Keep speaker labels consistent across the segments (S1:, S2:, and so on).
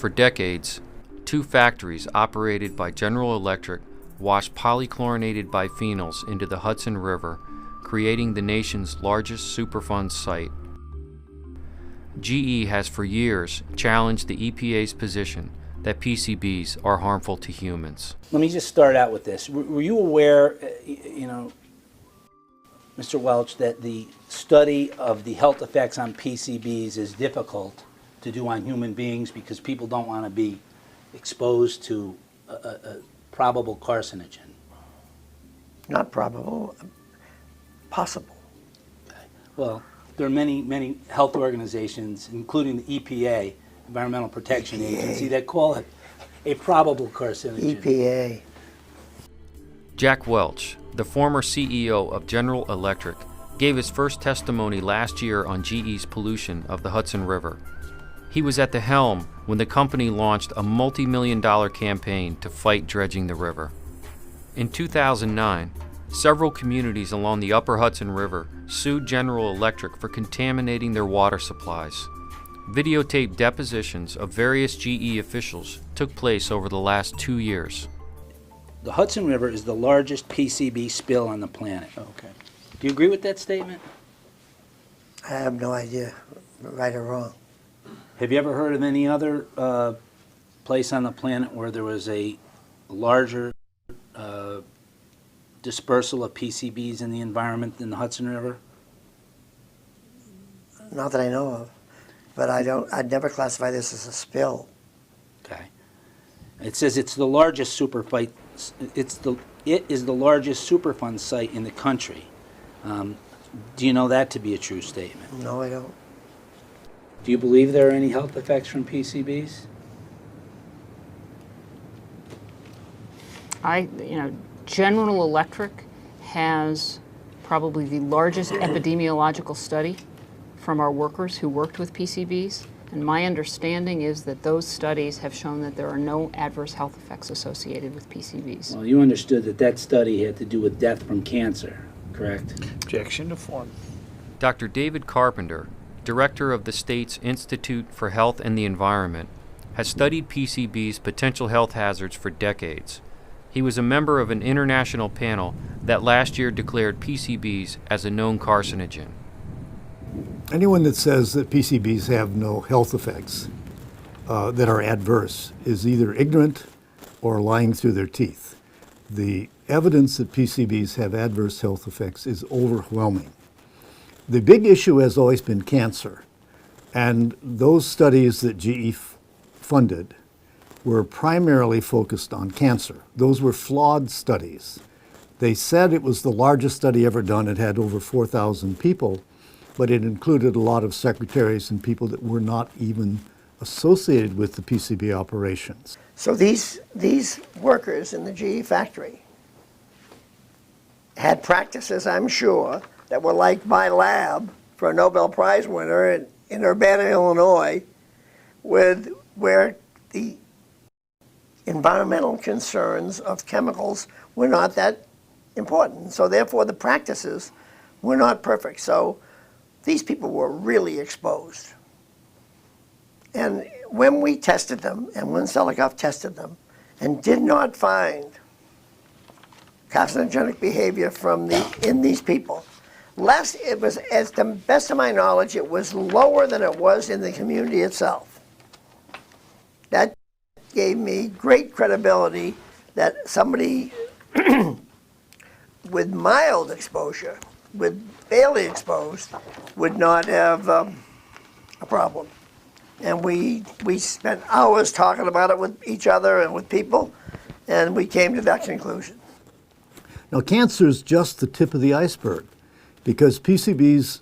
S1: For decades, two factories operated by General Electric washed polychlorinated biphenyls into the Hudson River, creating the nation's largest Superfund site. GE has for years challenged the EPA's position that PCBs are harmful to humans.
S2: Let me just start out with this. Were you aware, Mr. Welch, that the study of the health effects on PCBs is difficult to do on human beings because people don't want to be exposed to a probable carcinogen?
S3: Not probable, possible.
S2: Okay. Well, there are many health organizations, including the EPA, Environmental Protection Agency, that call it a probable carcinogen.
S3: EPA.
S1: Jack Welch, the former CEO of General Electric, gave his first testimony last year on GE's pollution of the Hudson River. He was at the helm when the company launched a multi-million-dollar campaign to fight dredging the river. In 2009, several communities along the upper Hudson River sued General Electric for contaminating their water supplies. Videotaped depositions of various GE officials took place over the last 2 years.
S2: The Hudson River is the largest PCB spill on the planet. Okay. Do you agree with that statement?
S3: I have no idea, right or wrong.
S2: Have you ever heard of any other place on the planet where there was a larger dispersal of PCBs in the environment than the Hudson River?
S3: Not that I know of, but I'd never classify this as a spill.
S2: Okay. It says it's the largest Superfund. It is the largest Superfund site in the country. Do you know that to be a true statement?
S3: No, I don't.
S2: Do you believe there are any health effects from PCBs?
S4: General Electric has probably the largest epidemiological study from our workers who worked with PCBs, and my understanding is that those studies have shown that there are no adverse health effects associated with PCBs.
S2: Well, you understood that study had to do with death from cancer, correct?
S5: Objection to form.
S1: Dr. David Carpenter, director of the state's Institute for Health and the Environment, has studied PCB's potential health hazards for decades. He was a member of an international panel that last year declared PCBs as a known carcinogen.
S6: Anyone that says that PCBs have no health effects that are adverse is either ignorant or lying through their teeth. The evidence that PCBs have adverse health effects is overwhelming. The big issue has always been cancer, and those studies that GE funded were primarily focused on cancer. Those were flawed studies. They said it was the largest study ever done. It had over 4,000 people, but it included a lot of secretaries and people that were not even associated with the PCB operations.
S3: So these workers in the GE factory had practices, I'm sure, that were like my lab for a Nobel Prize winner in Urbana, Illinois, where the environmental concerns of chemicals were not that important. So therefore the practices were not perfect. So these people were really exposed. And when we tested them, and when Selikoff tested them, and did not find carcinogenic behavior in these people, it was, as the best of my knowledge, it was lower than it was in the community itself. That gave me great credibility that somebody with mild exposure, with barely exposed, would not have a problem. And we spent hours talking about it with each other and with people, and we came to that conclusion.
S6: Now, cancer is just the tip of the iceberg, because PCBs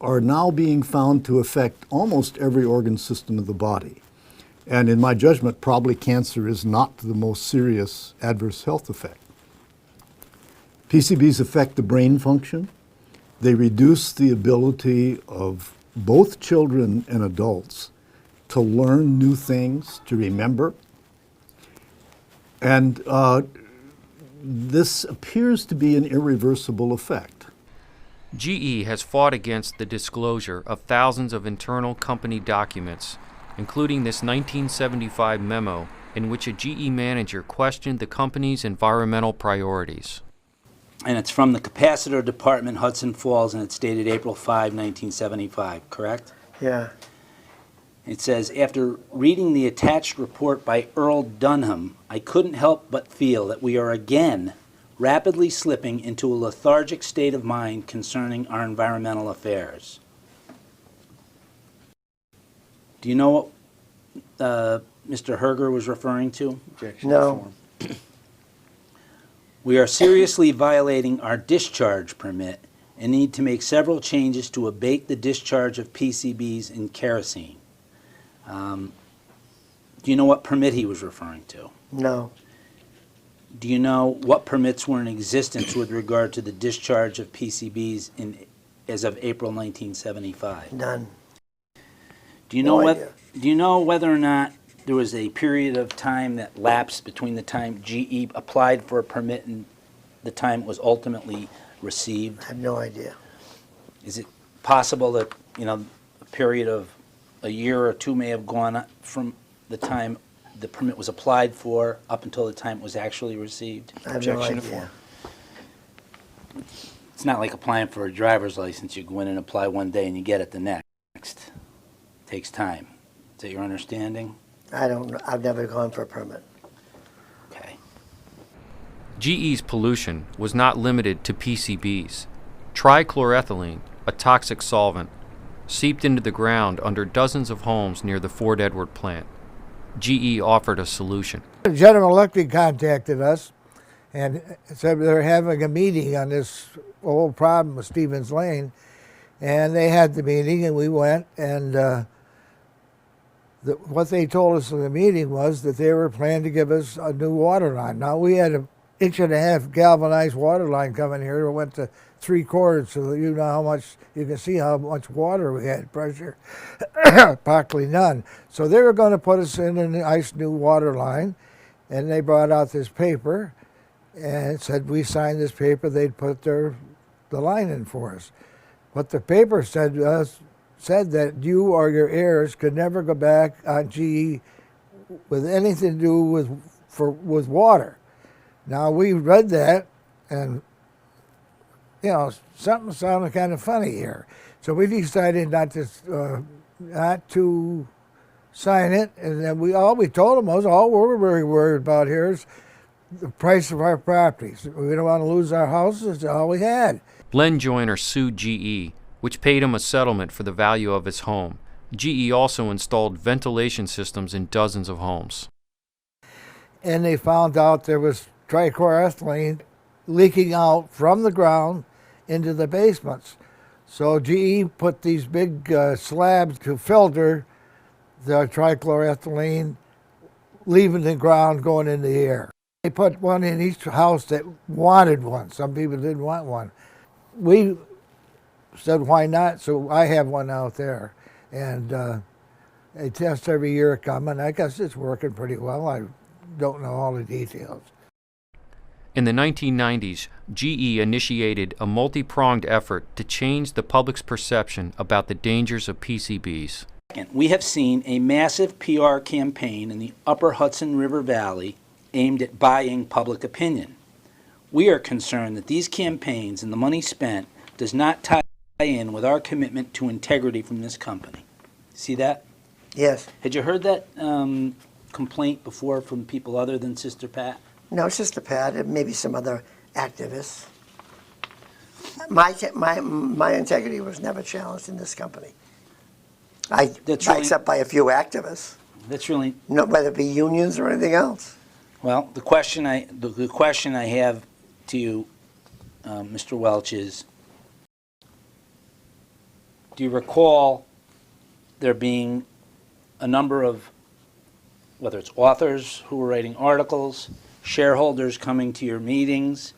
S6: are now being found to affect almost every organ system of the body. And in my judgment, probably cancer is not the most serious adverse health effect. PCBs affect the brain function. They reduce the ability of both children and adults to learn new things, to remember. And this appears to be an irreversible effect.
S1: GE has fought against the disclosure of thousands of internal company documents including this 1975 memo in which a GE manager questioned the company's environmental priorities.
S2: And it's from the Capacitor Department, Hudson Falls, and it's dated April 5, 1975, correct?
S3: Yeah.
S2: It says, after reading the attached report by Earl Dunham, I couldn't help but feel that we are again rapidly slipping into a lethargic state of mind concerning our environmental affairs. Do you know what Mr. Herger was referring to?
S3: No.
S2: We are seriously violating our discharge permit and need to make several changes to abate the discharge of PCBs in kerosene. Do you know what permit he was referring to?
S3: No.
S2: Do you know what permits were in existence with regard to the discharge of PCBs as of April 1975?
S3: None.
S2: Do you know
S3: No
S2: what?
S3: idea.
S2: Do you know whether or not there was a period of time that lapsed between the time GE applied for a permit and the time it was ultimately received?
S3: I have no idea.
S2: Is it possible that, a period of a year or two may have gone from the time the permit was applied for up until the time it was actually received?
S3: I have no
S2: Objection.
S3: idea.
S2: It's not like applying for a driver's license. You go in and apply one day and you get it the next. It takes time. Is that your understanding?
S3: I don't know. I've never gone for a permit.
S2: Okay.
S1: GE's pollution was not limited to PCBs. Trichloroethylene, a toxic solvent, seeped into the ground under dozens of homes near the Fort Edward plant. GE offered a solution.
S5: General Electric contacted us and said they're having a meeting on this whole problem with Stevens Lane, and they had the meeting and we went, and what they told us in the meeting was that they were planning to give us a new water line. Now, we had an 1.5-inch galvanized water line coming here. It went to 3/4, so that you know how much, you can see how much water we had, pressure, practically none. So they were going to put us in a nice new water line, and they brought out this paper and said we signed this paper, they'd put the line in for us. What the paper said was, said that you or your heirs could never go back on GE with anything to do with water. Now, we read that, and something sounded kind of funny here. So we decided not to sign it, and then all we told them was all we're very worried about here is the price of our properties. We don't want to lose our houses. That's all we had.
S1: Len Joyner sued GE, which paid him a settlement for the value of his home. GE also installed ventilation systems in dozens of homes.
S5: And they found out there was trichloroethylene leaking out from the ground into the basements. So GE put these big slabs to filter the trichloroethylene leaving the ground, going in the air. They put one in each house that wanted one. Some people didn't want one. We said, why not? So I have one out there. And they test every year coming. I guess it's working pretty well. I don't know all the details.
S1: In the 1990s, GE initiated a multi-pronged effort to change the public's perception about the dangers of PCBs.
S2: We have seen a massive PR campaign in the upper Hudson River Valley aimed at buying public opinion. We are concerned that these campaigns and the money spent does not tie in with our commitment to integrity from this company. See that?
S3: Yes.
S2: Had you heard that complaint before from people other than Sister Pat?
S3: No, it's just a pad, and maybe some other activists. My integrity was never challenged in this company. Except by a few activists.
S2: That's really
S3: No, whether it be unions or anything else.
S2: well. The question I have to you, Mr. Welch, is: do you recall there being a number of, whether it's authors who were writing articles, shareholders coming to your meetings,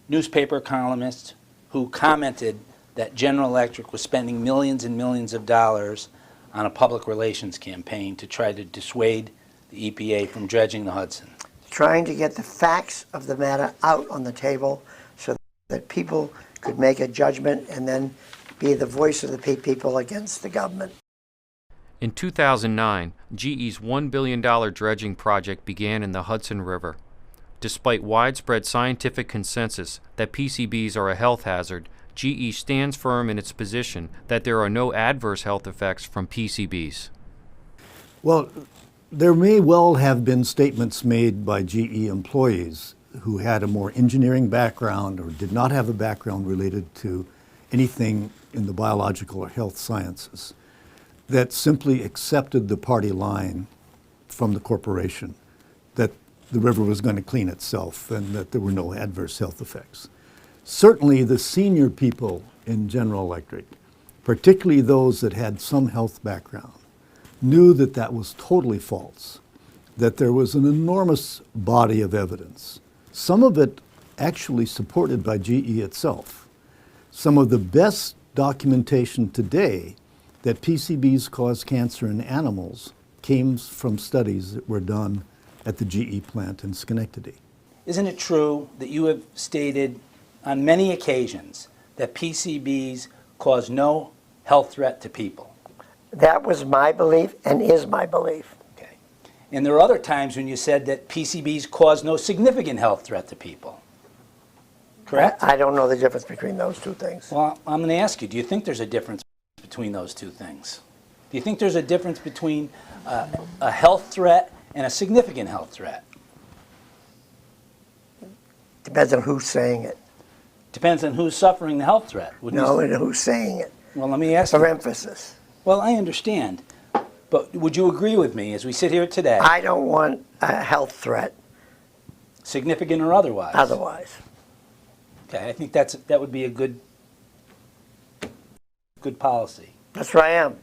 S2: newspaper columnists who commented that General Electric was spending millions and millions of dollars on a public relations campaign to try to dissuade the EPA from dredging the Hudson?
S3: Trying to get the facts of the matter out on the table so that people could make a judgment and then be the voice of the people against the government.
S1: In 2009, GE's $1 billion dredging project began in the Hudson River. Despite widespread scientific consensus that PCBs are a health hazard, GE stands firm in its position that there are no adverse health effects from PCBs.
S6: Well, there may well have been statements made by GE employees who had a more engineering background or did not have a background related to anything in the biological or health sciences that simply accepted the party line from the corporation that the river was going to clean itself and that there were no adverse health effects. Certainly the senior people in General Electric, particularly those that had some health background, knew that that was totally false, that there was an enormous body of evidence, some of it actually supported by GE itself. Some of the best documentation today that PCBs cause cancer in animals came from studies that were done at the GE plant in Schenectady.
S2: Isn't it true that you have stated on many occasions that PCBs cause no health threat to people?
S3: That was my belief and is my belief.
S2: Okay. And there are other times when you said that PCBs cause no significant health threat to people. Correct?
S3: I don't know the difference between those two things.
S2: Well, I'm going to ask you, do you think there's a difference between those two things? Do you think there's a difference between a health threat and a significant health threat?
S3: Depends on who's saying it.
S2: Depends on who's suffering the health threat.
S3: No, and who's saying it.
S2: Well, let me ask
S3: For
S2: you.
S3: emphasis.
S2: Well, I understand. But would you agree with me as we sit here today,
S3: I don't want a health threat
S2: significant or otherwise?
S3: otherwise.
S2: Okay, I think that would be a good policy.
S3: That's where I am.